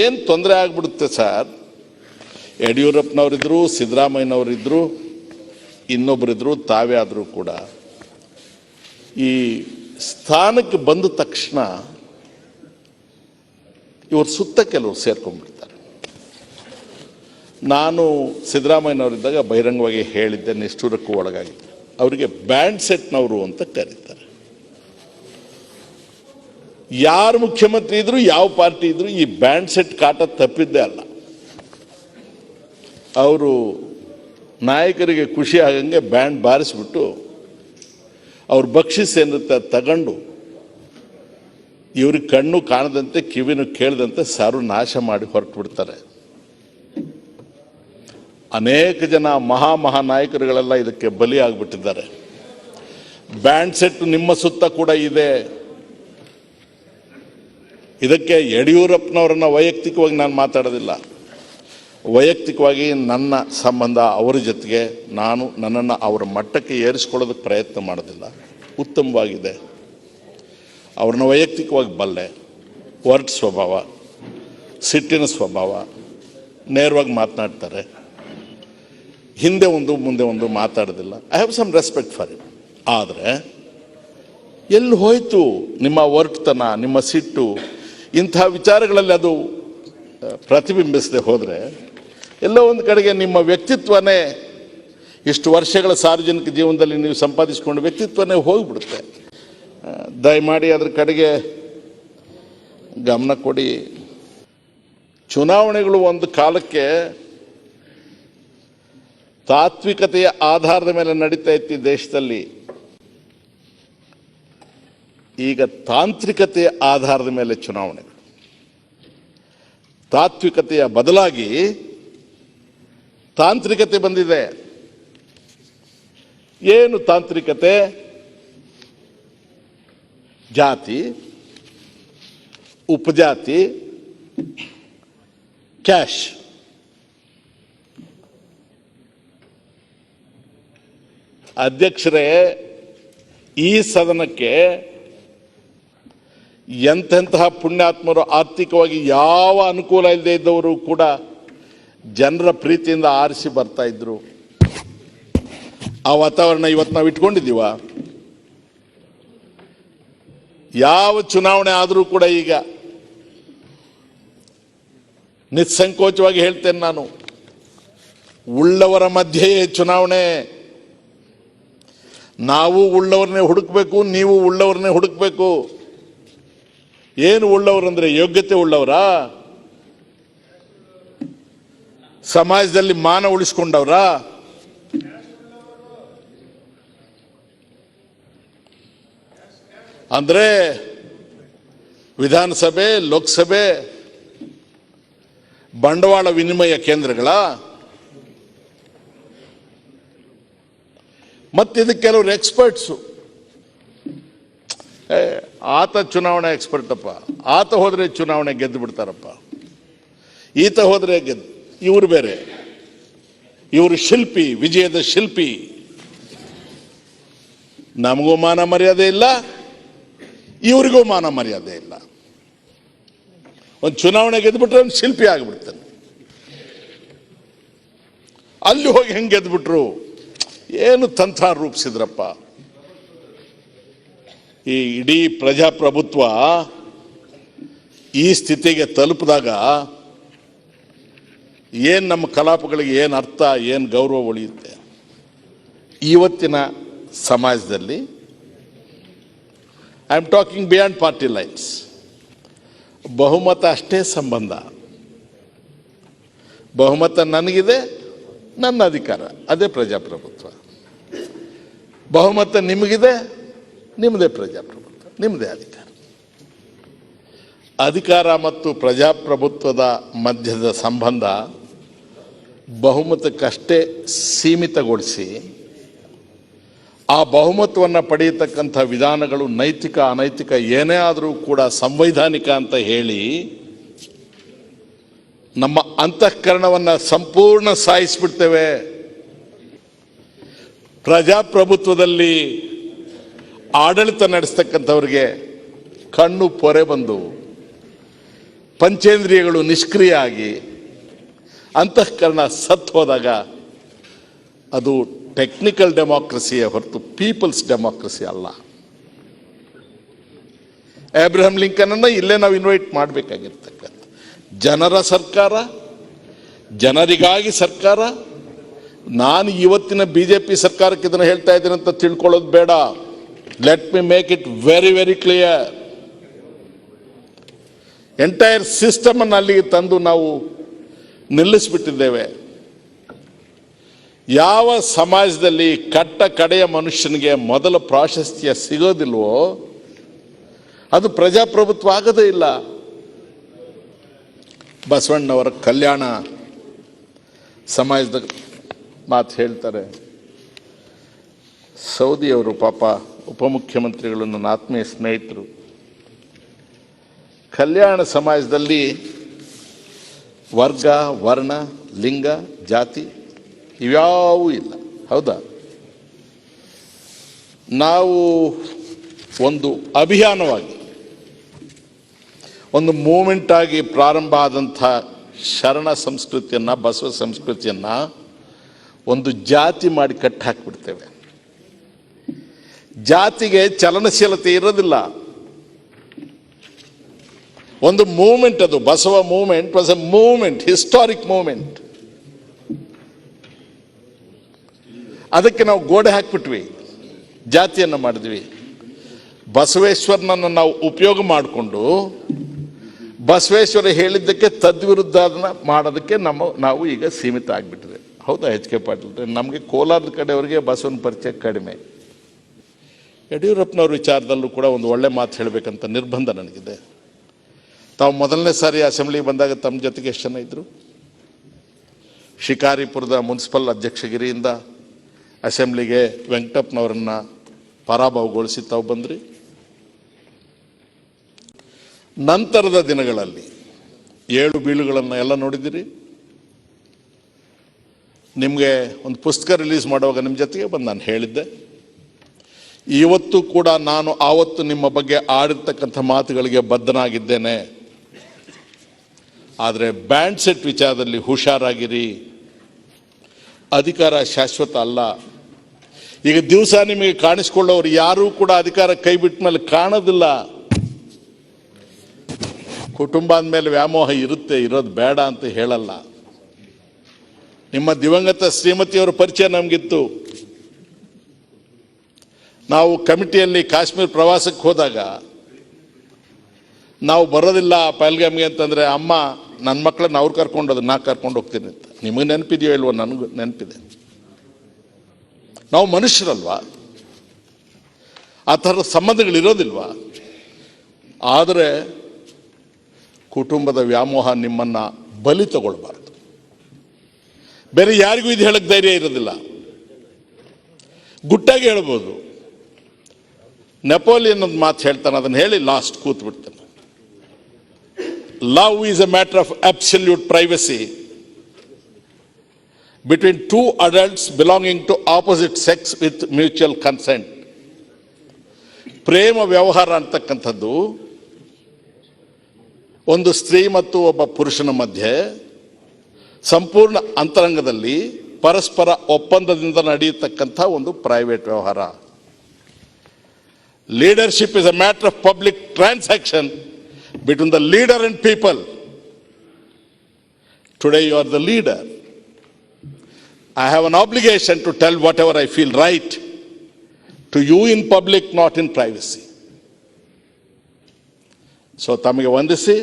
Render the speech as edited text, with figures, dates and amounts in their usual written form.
ಏನು ತೊಂದರೆ ಆಗ್ಬಿಡುತ್ತೆ ಸರ್. ಯಡಿಯೂರಪ್ಪನವರಿದ್ರು, ಸಿದ್ದರಾಮಯ್ಯನವರಿದ್ರು, ಇನ್ನೊಬ್ಬರಿದ್ರು, ತಾವೇ ಆದರೂ ಕೂಡ ಈ ಸ್ಥಾನಕ್ಕೆ ಬಂದ ತಕ್ಷಣ ಇವ್ರ ಸುತ್ತ ಕೆಲವರು ಸೇರ್ಕೊಂಡ್ಬಿಡ್ತಾರೆ. ನಾನು ಸಿದ್ದರಾಮಯ್ಯನವರಿದ್ದಾಗ ಬಹಿರಂಗವಾಗಿ ಹೇಳಿದ್ದೆ, ನಿಷ್ಠೂರಕ್ಕೂ ಒಳಗಾಗಿದ್ದೆ. ಅವರಿಗೆ ಬ್ಯಾಂಡ್ ಸೆಟ್ನವರು ಅಂತ ಕರೀತಾರೆ. ಯಾರು ಮುಖ್ಯಮಂತ್ರಿ ಇದ್ರು, ಯಾವ ಪಾರ್ಟಿ ಇದ್ರು, ಈ ಬ್ಯಾಂಡ್ ಸೆಟ್ ಕಾಟ ತಪ್ಪಿದ್ದೇ ಅಲ್ಲ. ಅವರು ನಾಯಕರಿಗೆ ಖುಷಿ ಆಗಂಗೆ ಬ್ಯಾಂಡ್ ಬಾರಿಸ್ಬಿಟ್ಟು ಅವ್ರ ಬಕ್ಷಿಸ್ ಏನಿರುತ್ತೆ ತಗೊಂಡು ಇವ್ರಿಗೆ ಕಣ್ಣು ಕಾಣದಂತೆ ಕಿವಿನೂ ಕೇಳದಂತೆ ಸಾರು ನಾಶ ಮಾಡಿ ಹೊರಟು ಬಿಡ್ತಾರೆ. ಅನೇಕ ಜನ ಮಹಾ ನಾಯಕರುಗಳೆಲ್ಲ ಇದಕ್ಕೆ ಬಲಿ ಆಗಿಬಿಟ್ಟಿದ್ದಾರೆ. ಬ್ಯಾಂಡ್ ಸೆಟ್ ನಿಮ್ಮ ಸುತ್ತ ಕೂಡ ಇದೆ. ಇದಕ್ಕೆ ಯಡಿಯೂರಪ್ಪನವರನ್ನ ವೈಯಕ್ತಿಕವಾಗಿ ನಾನು ಮಾತಾಡೋದಿಲ್ಲ. ವೈಯಕ್ತಿಕವಾಗಿ ನನ್ನ ಸಂಬಂಧ ಅವರ ಜೊತೆಗೆ ನನ್ನನ್ನು ಅವರ ಮಟ್ಟಕ್ಕೆ ಏರಿಸ್ಕೊಳ್ಳೋದಕ್ಕೆ ಪ್ರಯತ್ನ ಮಾಡೋದಿಲ್ಲ. ಉತ್ತಮವಾಗಿದೆ. ಅವ್ರನ್ನ ವೈಯಕ್ತಿಕವಾಗಿ ಬಲ್ಲೆ. ಒರ್ಟ್ ಸ್ವಭಾವ, ಸಿಟ್ಟಿನ ಸ್ವಭಾವ, ನೇರವಾಗಿ ಮಾತನಾಡ್ತಾರೆ. ಹಿಂದೆ ಒಂದು ಮುಂದೆ ಒಂದು ಮಾತಾಡೋದಿಲ್ಲ. I have some respect for it. ಆದರೆ ಎಲ್ಲಿ ಹೋಯಿತು ನಿಮ್ಮ ಒರ್ಟ್ತನ, ನಿಮ್ಮ ಸಿಟ್ಟು? ಇಂಥ ವಿಚಾರಗಳಲ್ಲಿ ಅದು ಪ್ರತಿಬಿಂಬಿಸದೆ ಹೋದರೆ ಎಲ್ಲೋ ಒಂದು ಕಡೆಗೆ ನಿಮ್ಮ ವ್ಯಕ್ತಿತ್ವನೇ, ಇಷ್ಟು ವರ್ಷಗಳ ಸಾರ್ವಜನಿಕ ಜೀವನದಲ್ಲಿ ನೀವು ಸಂಪಾದಿಸಿಕೊಂಡು ವ್ಯಕ್ತಿತ್ವನೇ ಹೋಗಿಬಿಡುತ್ತೆ. ದಯಮಾಡಿ ಅದ್ರ ಕಡೆಗೆ ಗಮನ ಕೊಡಿ. ಚುನಾವಣೆಗಳು ಒಂದು ಕಾಲಕ್ಕೆ ತಾತ್ವಿಕತೆಯ ಆಧಾರದ ಮೇಲೆ ನಡೀತಾ ಇತ್ತು ದೇಶದಲ್ಲಿ. ಈಗ ತಾಂತ್ರಿಕತೆಯ ಆಧಾರದ ಮೇಲೆ ಚುನಾವಣೆ. ತಾತ್ವಿಕತೆಯ ಬದಲಾಗಿ ತಾಂತ್ರಿಕತೆ ಬಂದಿದೆ. ಏನು ತಾಂತ್ರಿಕತೆ? ಜಾತಿ, ಉಪಜಾತಿ, ಕ್ಯಾಶ್. ಅಧ್ಯಕ್ಷರೇ, ಈ ಸದನಕ್ಕೆ ಎಂತೆಂತಹ ಪುಣ್ಯಾತ್ಮರು, ಆರ್ಥಿಕವಾಗಿ ಯಾವ ಅನುಕೂಲ ಇಲ್ಲದೆ ಇದ್ದವರು ಕೂಡ ಜನರ ಪ್ರೀತಿಯಿಂದ ಆರಿಸಿ ಬರ್ತಾ ಇದ್ರು. ಆ ವಾತಾವರಣ ಇವತ್ತು ನಾವು ಇಟ್ಕೊಂಡಿದ್ದೀವ? ಯಾವ ಚುನಾವಣೆ ಆದರೂ ಕೂಡ ಈಗ ನಿಸ್ಸಂಕೋಚವಾಗಿ ಹೇಳ್ತೇನೆ ನಾನು, ಉಳ್ಳವರ ಮಧ್ಯೆಯೇ ಚುನಾವಣೆ. ನಾವು ಉಳ್ಳವ್ರನ್ನೇ ಹುಡುಕ್ಬೇಕು, ನೀವು ಉಳ್ಳವ್ರನ್ನೇ ಹುಡುಕ್ಬೇಕು. ಏನು ಉಳ್ಳವರಂದ್ರೆ ಯೋಗ್ಯತೆ ಉಳ್ಳವರಾ? ಸಮಾಜದಲ್ಲಿ ಮಾನ ಉಳಿಸ್ಕೊಂಡವ್ರಾ? ಅಂದ್ರೆ ವಿಧಾನಸಭೆ, ಲೋಕಸಭೆ ಬಂಡವಾಳ ವಿನಿಮಯ ಕೇಂದ್ರಗಳ? ಮತ್ತಿದಕ್ಕೆ ಕೆಲವರು ಎಕ್ಸ್ಪರ್ಟ್ಸು, ಆತ ಚುನಾವಣಾ ಎಕ್ಸ್ಪರ್ಟ್ ಅಪ್ಪ, ಆತ ಹೋದ್ರೆ ಚುನಾವಣೆ ಗೆದ್ದು ಬಿಡ್ತಾರಪ್ಪ, ಈತ ಹೋದ್ರೆ ಗೆದ್ದು. ಇವರು ಬೇರೆ, ಇವರು ಶಿಲ್ಪಿ, ವಿಜಯದ ಶಿಲ್ಪಿ. ನಮಗೂ ಮಾನ ಮರ್ಯಾದೆ ಇಲ್ಲ, ಇವರಿಗೂ ಮಾನ ಮರ್ಯಾದೆ ಇಲ್ಲ. ಒಂದು ಚುನಾವಣೆ ಗೆದ್ದುಬಿಟ್ರೆ ಒಂದು ಶಿಲ್ಪಿ ಆಗಿಬಿಡ್ತಾನೆ. ಅಲ್ಲಿ ಹೋಗಿ ಹೆಂಗೆ ಗೆದ್ದುಬಿಟ್ರು? ಏನು ತಂತ್ರ ರೂಪಿಸಿದ್ರಪ್ಪ. ಈ ಇಡೀ ಪ್ರಜಾಪ್ರಭುತ್ವ ಈ ಸ್ಥಿತಿಗೆ ತಲುಪಿದಾಗ ಏನು ನಮ್ಮ ಕಲಾಪಗಳಿಗೆ ಏನು ಅರ್ಥ, ಏನು ಗೌರವ ಉಳಿಯುತ್ತೆ? ಇವತ್ತಿನ ಸಮಾಜದಲ್ಲಿ I am talking beyond party lines. ಬಹುಮತ ಅಷ್ಟೇ ಸಂಬಂಧ. ಬಹುಮತ ನನಗಿದೆ, ನನ್ನ ಅಧಿಕಾರ, ಅದೇ ಪ್ರಜಾಪ್ರಭುತ್ವ. ಬಹುಮತ ನಿಮಗಿದೆ, ನಿಮ್ಮದೇ ಪ್ರಜಾಪ್ರಭುತ್ವ, ನಿಮ್ಮದೇ ಅಧಿಕಾರ. ಅಧಿಕಾರ ಮತ್ತು ಪ್ರಜಾಪ್ರಭುತ್ವದ ಮಧ್ಯದ ಸಂಬಂಧ ಬಹುಮತಕ್ಕಷ್ಟೇ ಸೀಮಿತಗೊಳಿಸಿ, ಆ ಬಹುಮತವನ್ನು ಪಡೆಯತಕ್ಕಂಥ ವಿಧಾನಗಳು ನೈತಿಕ ಅನೈತಿಕ ಏನೇ ಆದರೂ ಕೂಡ ಸಂವೈಧಾನಿಕ ಅಂತ ಹೇಳಿ ನಮ್ಮ ಅಂತಃಕರಣವನ್ನು ಸಂಪೂರ್ಣ ಸಾಯಿಸಿಬಿಡ್ತೇವೆ. ಪ್ರಜಾಪ್ರಭುತ್ವದಲ್ಲಿ ಆಡಳಿತ ನಡೆಸ್ತಕ್ಕಂಥವ್ರಿಗೆ ಕಣ್ಣು ಪೊರೆ ಬಂದು ಪಂಚೇಂದ್ರಿಯಗಳು ನಿಷ್ಕ್ರಿಯ ಆಗಿ ಅಂತಃಕರಣ ಸತ್ತು ಹೋದಾಗ ಅದು ಟೆಕ್ನಿಕಲ್ ಡೆಮಾಕ್ರಸಿಯೇ ಹೊರತು ಪೀಪಲ್ಸ್ ಡೆಮಾಕ್ರಸಿ ಅಲ್ಲ. ಅಬ್ರಹಂ ಲಿಂಕನ್ ಇಲ್ಲೇ ನಾವು ಇನ್ವೈಟ್ ಮಾಡಬೇಕಾಗಿರ್ತಕ್ಕಂಥ ಜನರ ಸರ್ಕಾರ, ಜನರಿಗಾಗಿ ಸರ್ಕಾರ. ನಾನು ಇವತ್ತಿನ ಬಿಜೆಪಿ ಸರ್ಕಾರಕ್ಕೆ ಇದನ್ನು ಹೇಳ್ತಾ ಇದ್ದೀನಿ ಅಂತ ತಿಳ್ಕೊಳ್ಳೋದು ಬೇಡ. Let me make it very very clear. Entire system ಅನ್ನು ಅಲ್ಲಿಗೆ ತಂದು ನಾವು ನಿಲ್ಲಿಸಿಬಿಟ್ಟಿದ್ದೇವೆ. ಯಾವ ಸಮಾಜದಲ್ಲಿ ಕಟ್ಟ ಕಡೆಯ ಮನುಷ್ಯನಿಗೆ ಮೊದಲ ಪ್ರಾಶಸ್ತ್ಯ ಸಿಗೋದಿಲ್ವೋ ಅದು ಪ್ರಜಾಪ್ರಭುತ್ವ ಆಗೋದೇ ಇಲ್ಲ. ಬಸವಣ್ಣವರ ಕಲ್ಯಾಣ ಸಮಾಜದ ಮಾತು ಹೇಳ್ತಾರೆ. ಸೌದಿಯವರು ಪಾಪ ಉಪಮುಖ್ಯಮಂತ್ರಿಗಳು ನನ್ನ ಆತ್ಮೀಯ ಸ್ನೇಹಿತರು. ಕಲ್ಯಾಣ ಸಮಾಜದಲ್ಲಿ ವರ್ಗ, ವರ್ಣ, ಲಿಂಗ, ಜಾತಿ ಇವ್ಯಾವೂ ಇಲ್ಲ. ಹೌದಾ? ನಾವು ಒಂದು ಅಭಿಯಾನವಾಗಿ, ಒಂದು ಮೂಮೆಂಟ್ ಆಗಿ ಪ್ರಾರಂಭ ಆದಂಥ ಶರಣ ಸಂಸ್ಕೃತಿಯನ್ನು, ಬಸವ ಸಂಸ್ಕೃತಿಯನ್ನು ಒಂದು ಜಾತಿ ಮಾಡಿ ಕಟ್ಟಿ ಹಾಕಿಬಿಡ್ತೇವೆ. ಜಾತಿಗೆ ಚಲನಶೀಲತೆ ಇರೋದಿಲ್ಲ. ಒಂದು ಮೂಮೆಂಟ್, ಅದು Basava moment was a moment, historic moment. ಅದಕ್ಕೆ ನಾವು ಗೋಡೆ ಹಾಕ್ಬಿಟ್ವಿ, ಜಾತಿಯನ್ನು ಮಾಡಿದ್ವಿ. ಬಸವೇಶ್ವರನನ್ನು ನಾವು ಉಪಯೋಗ ಮಾಡಿಕೊಂಡು ಬಸವೇಶ್ವರ ಹೇಳಿದ್ದಕ್ಕೆ ತದ್ವಿರುದ್ಧ ಮಾಡೋದಕ್ಕೆ ನಾವು ಈಗ ಸೀಮಿತ ಆಗಿಬಿಟ್ಟಿದೆ. ಹೌದಾ ಎಚ್ ಕೆ ಪಾಟೀಲ್? ನಮಗೆ ಕೋಲಾರದ ಕಡೆಯವರಿಗೆ ಬಸವನ ಪರಿಚಯ ಕಡಿಮೆ. ಯಡಿಯೂರಪ್ಪನವ್ರ ವಿಚಾರದಲ್ಲೂ ಕೂಡ ಒಂದು ಒಳ್ಳೆ ಮಾತು ಹೇಳಬೇಕಂತ ನಿರ್ಬಂಧ ನನಗಿದೆ. ತಾವು ಮೊದಲನೇ ಸಾರಿ ಅಸೆಂಬ್ಲಿಗೆ ಬಂದಾಗ ತಮ್ಮ ಜೊತೆಗೆ ಎಷ್ಟು ಜನ ಇದ್ದರು? ಶಿಕಾರಿಪುರದ ಮುನ್ಸಿಪಲ್ ಅಧ್ಯಕ್ಷಗಿರಿಯಿಂದ ಅಸೆಂಬ್ಲಿಗೆ ವೆಂಕಟಪ್ಪನವರನ್ನು ಪರಾಭವಗೊಳಿಸಿ ತಾವು ಬಂದ್ರಿ. ನಂತರದ ದಿನಗಳಲ್ಲಿ ಏಳು ಬೀಳುಗಳನ್ನು ಎಲ್ಲ ನೋಡಿದ್ದೀರಿ. ನಿಮಗೆ ಒಂದು ಪುಸ್ತಕ ರಿಲೀಸ್ ಮಾಡುವಾಗ ನಿಮ್ಮ ಜೊತೆಗೆ ಬಂದು ನಾನು ಹೇಳಿದ್ದೆ, ಇವತ್ತು ಕೂಡ ನಾನು ಆವತ್ತು ನಿಮ್ಮ ಬಗ್ಗೆ ಆಡಿರ್ತಕ್ಕಂಥ ಮಾತುಗಳಿಗೆ ಬದ್ಧನಾಗಿದ್ದೇನೆ. ಆದರೆ ಬ್ಯಾಂಡ್ ಸೆಟ್ ವಿಚಾರದಲ್ಲಿ ಹುಷಾರಾಗಿರಿ. ಅಧಿಕಾರ ಶಾಶ್ವತ ಅಲ್ಲ. ಈಗ ದಿವಸ ನಿಮಗೆ ಕಾಣಿಸ್ಕೊಳ್ಳೋರು ಯಾರೂ ಕೂಡ ಅಧಿಕಾರ ಕೈ ಬಿಟ್ಟ ಮೇಲೆ ಕಾಣೋದಿಲ್ಲ. ಕುಟುಂಬ ಅಂದಮೇಲೆ ವ್ಯಾಮೋಹ ಇರುತ್ತೆ, ಇರೋದು ಬೇಡ ಅಂತ ಹೇಳಲ್ಲ. ನಿಮ್ಮ ದಿವಂಗತ ಶ್ರೀಮತಿಯವರ ಪರಿಚಯ ನಮಗಿತ್ತು. ನಾವು ಕಮಿಟಿಯಲ್ಲಿ ಕಾಶ್ಮೀರ ಪ್ರವಾಸಕ್ಕೆ ಹೋದಾಗ ನಾವು ಬರೋದಿಲ್ಲ ಪಹಲ್ಗಾಮ್ಗೆ ಅಂತಂದರೆ, ಅಮ್ಮ ನನ್ನ ಮಕ್ಕಳನ್ನ ಅವ್ರು ಕರ್ಕೊಂಡೋದು, ನಾ ಕರ್ಕೊಂಡು ಹೋಗ್ತೀನಿ ಅಂತ. ನಿಮಗೆ ನೆನಪಿದೆಯೋ ಇಲ್ವೋ? ನನಗೂ ನೆನಪಿದೆ. ನಾವು ಮನುಷ್ಯರಲ್ವಾ? ಆ ಥರದ ಸಂಬಂಧಗಳಿರೋದಿಲ್ವಾ? ಆದರೆ ಕುಟುಂಬದ ವ್ಯಾಮೋಹ ನಿಮ್ಮನ್ನು ಬಲಿ ತಗೊಳ್ಬಾರ್ದು. ಬೇರೆ ಯಾರಿಗೂ ಇದು ಹೇಳಕ್ಕೆ ಧೈರ್ಯ ಇರೋದಿಲ್ಲ. ಗುಟ್ಟಾಗಿ ಹೇಳ್ಬೋದು. ನೆಪೋಲಿಯನ್ ಒಂದು ಮಾತು ಹೇಳ್ತಾನೆ, ಅದನ್ನು ಹೇಳಿ ಲಾಸ್ಟ್ ಕೂತ್ ಬಿಡ್ತಾನೆ. Love is a matter of absolute privacy between two adults belonging to opposite sex with mutual consent. ಪ್ರೇಮ ವ್ಯವಹಾರ ಅಂತಕ್ಕಂಥದ್ದು ಒಂದು ಸ್ತ್ರೀ ಮತ್ತು ಒಬ್ಬ ಪುರುಷನ ಮಧ್ಯೆ ಸಂಪೂರ್ಣ ಅಂತರಂಗದಲ್ಲಿ ಪರಸ್ಪರ ಒಪ್ಪಂದದಿಂದ ನಡೆಯತಕ್ಕಂಥ ಒಂದು ಪ್ರೈವೇಟ್ ವ್ಯವಹಾರ. Leadership is a matter of public transaction between the leader and people. Today you are the leader. I have an obligation to tell whatever I feel right to you in public, not in privacy. So ತಮಗೆ ವಂದಿಸಿ